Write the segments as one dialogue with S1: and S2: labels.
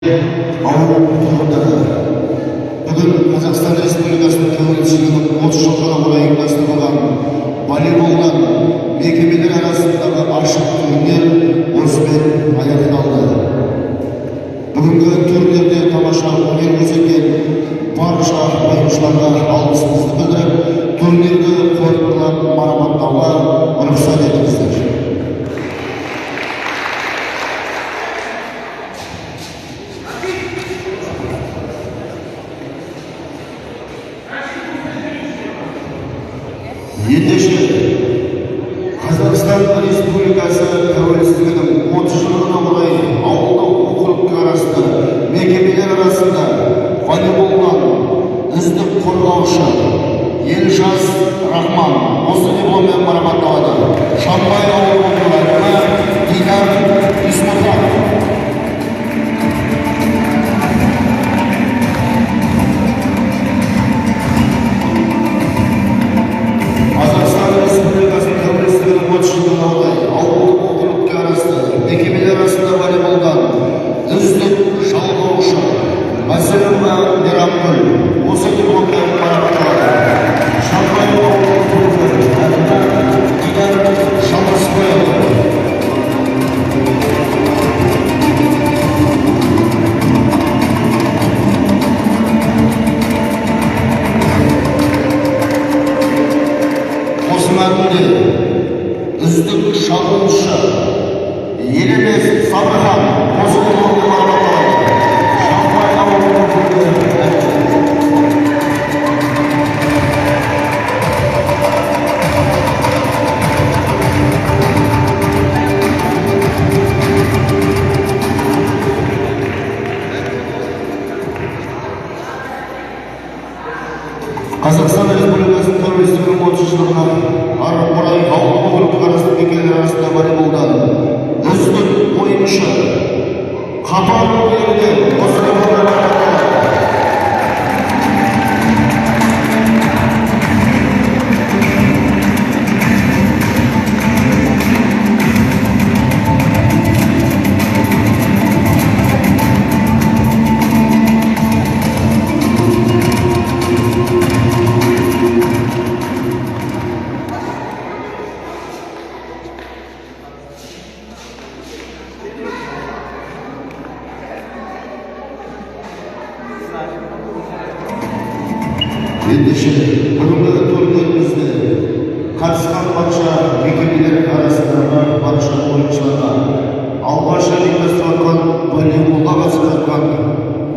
S1: ауыл тұрғындары, бүгін Қазақстан Республикасының тәуелсіздігінің 30 жылдығына орай ұйымдастырылған волейболдан мекемелер арасындағы ашық турнир осымен аяқталды. Бүгінгі турнирде тамаша өнер көрсеткен барша ойыншыларға алғысымызды білдіріп, турнирді қорытындылап марапаттауға рұқсат етіңіздер. Ендеше Қазақстан Республикасы тәуелсіздігінің 30 жылдығына орай ауылдық округтер арасында, мекемелер арасында волейболдан үздік қорғаушы Елжас Рахман осы дипломмен марапатталады. Шамбай ауылының тұрғындарына Дидар Исмұханов. Үздік шабуылшы Елемес Сабырхан осы дипломмен марапатталады. Шамбай ауылының тұрғындары. Қазақстан Республикасының тәуелсіздігінің 30 жылдығына орай ауылдық округтер арасында мекемелер арасында волейболдан үздік ойыншы Қапан Берген осы дипломмен марапатталды. Ендеше бүгінгі турнирімізде қатысқан барша мекемелер арасындағы барша ойыншыларға, алғаш ұйымдастырылған волейболға қатысып жатқан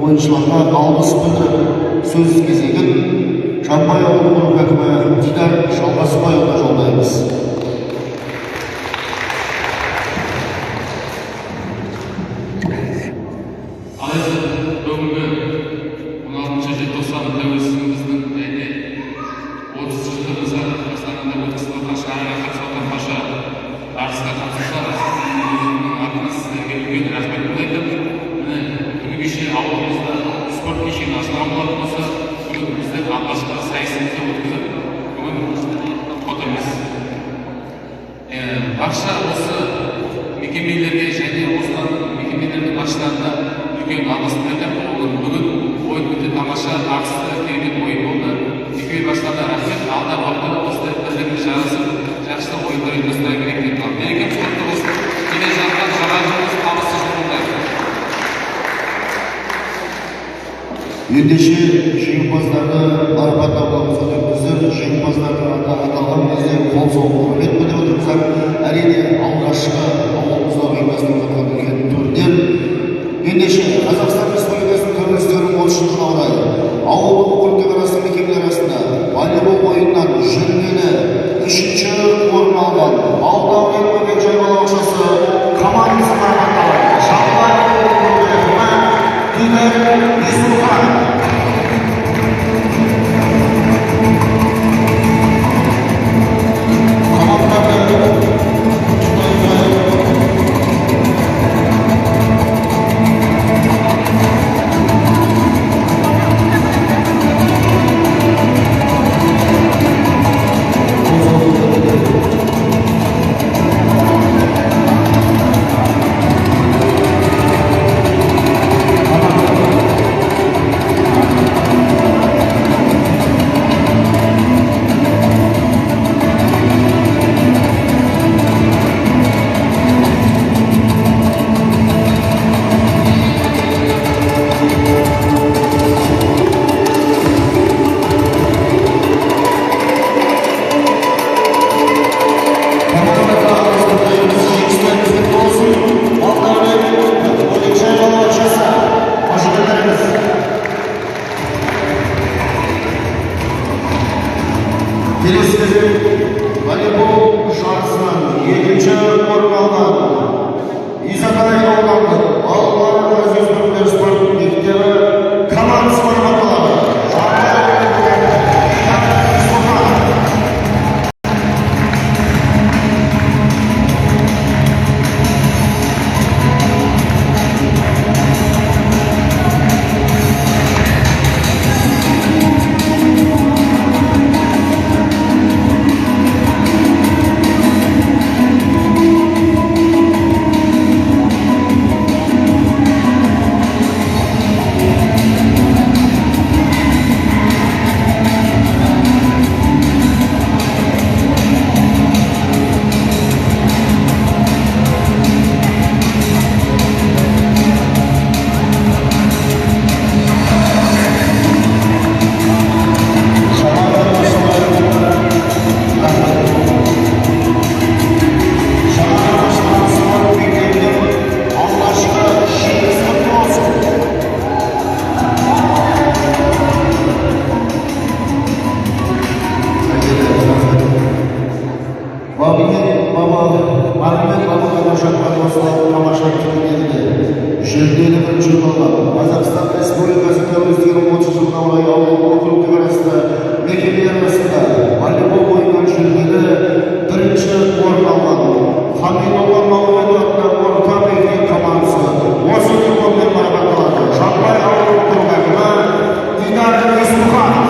S1: ойыншыларға алғыс білдіріп, сөз кезегін Шамбай ауылының әкімі Дидар Шалғасбайұлына жолдаймыз.
S2: Барша осы мекемелерге және осылардың мекемелердің басшыларына үлкен алғыс білдіріп, бүгін ойын өте тамаша, тартысты, керемет ойын болды. Мекеме басшыларына рахмет. Алдағы уақытта осылай бірлігіміз жарасып, жақсы ойындар ұйымдастыра керек деп қалам. Берекем құтты болсын. Келе жатқан жаңа жылымыз табысты болсын.
S1: Ендеше жеңімпаздарды марапаттауға рұқсат етіңіздер. Жеңімпаздардың аталған кезде қол соғуға құрмет білдіріп отырсақ, әрине алғашқы ауылымызда ұйымдастырылып жатқан турнир. Ендеше Қазақстан Республикасының тәуелсіздігінің 30 жылдығына орай ауылдық округтер арасында мекемелер арасында волейбол ойынынан жүлделі 3-ші орын алған Алдағы Бөкенжай балабақшасы командасы марапатталады. Шамбай ауылының әкімі Дидар Исмұханов. командасы марапатталады. Жүлделі бірінші болған Қазақстан Республикасы тәуелсіздігінің 30 жылдығына орай ауылдық округке қарасты мекемелер арасында волейбол ойынынан жүлделі бірінші орын алған Хамилова Мауленов атындағы орта мектеп командасы осы дипломмен марапатталады. Жамбай ауылдық округі әкімі Дидар Исмұханов.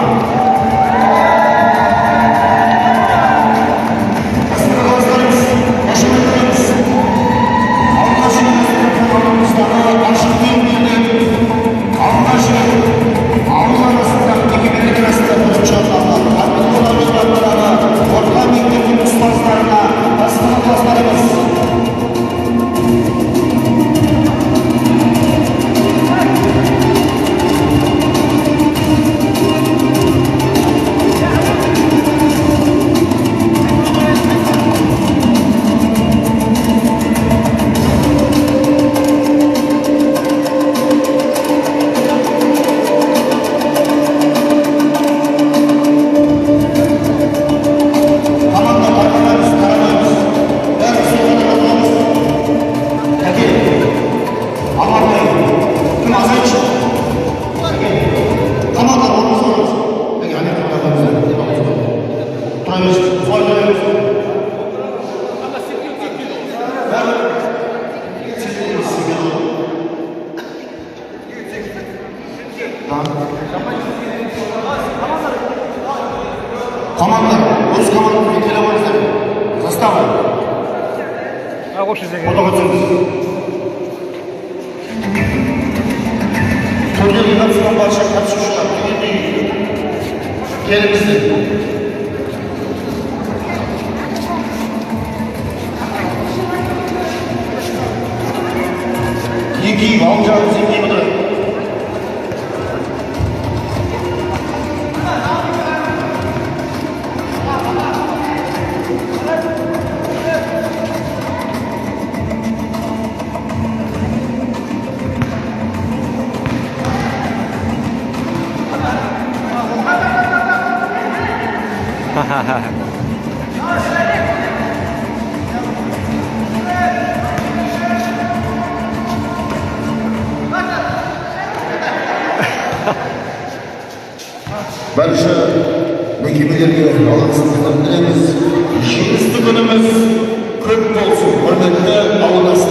S1: Команда, өз командаңызға келе алыңыздар. Застава. Фотоға түсіңіз. Турнирге қатысқан барша қатысушылар келіңіздер. Еңкейіп, алып жағыңыз еңкейіп отырады. Barcha mekemalarga alqishlarni bildiramiz. Jеңісті күніміз ko'p bo'lsin. Hurmatli aulas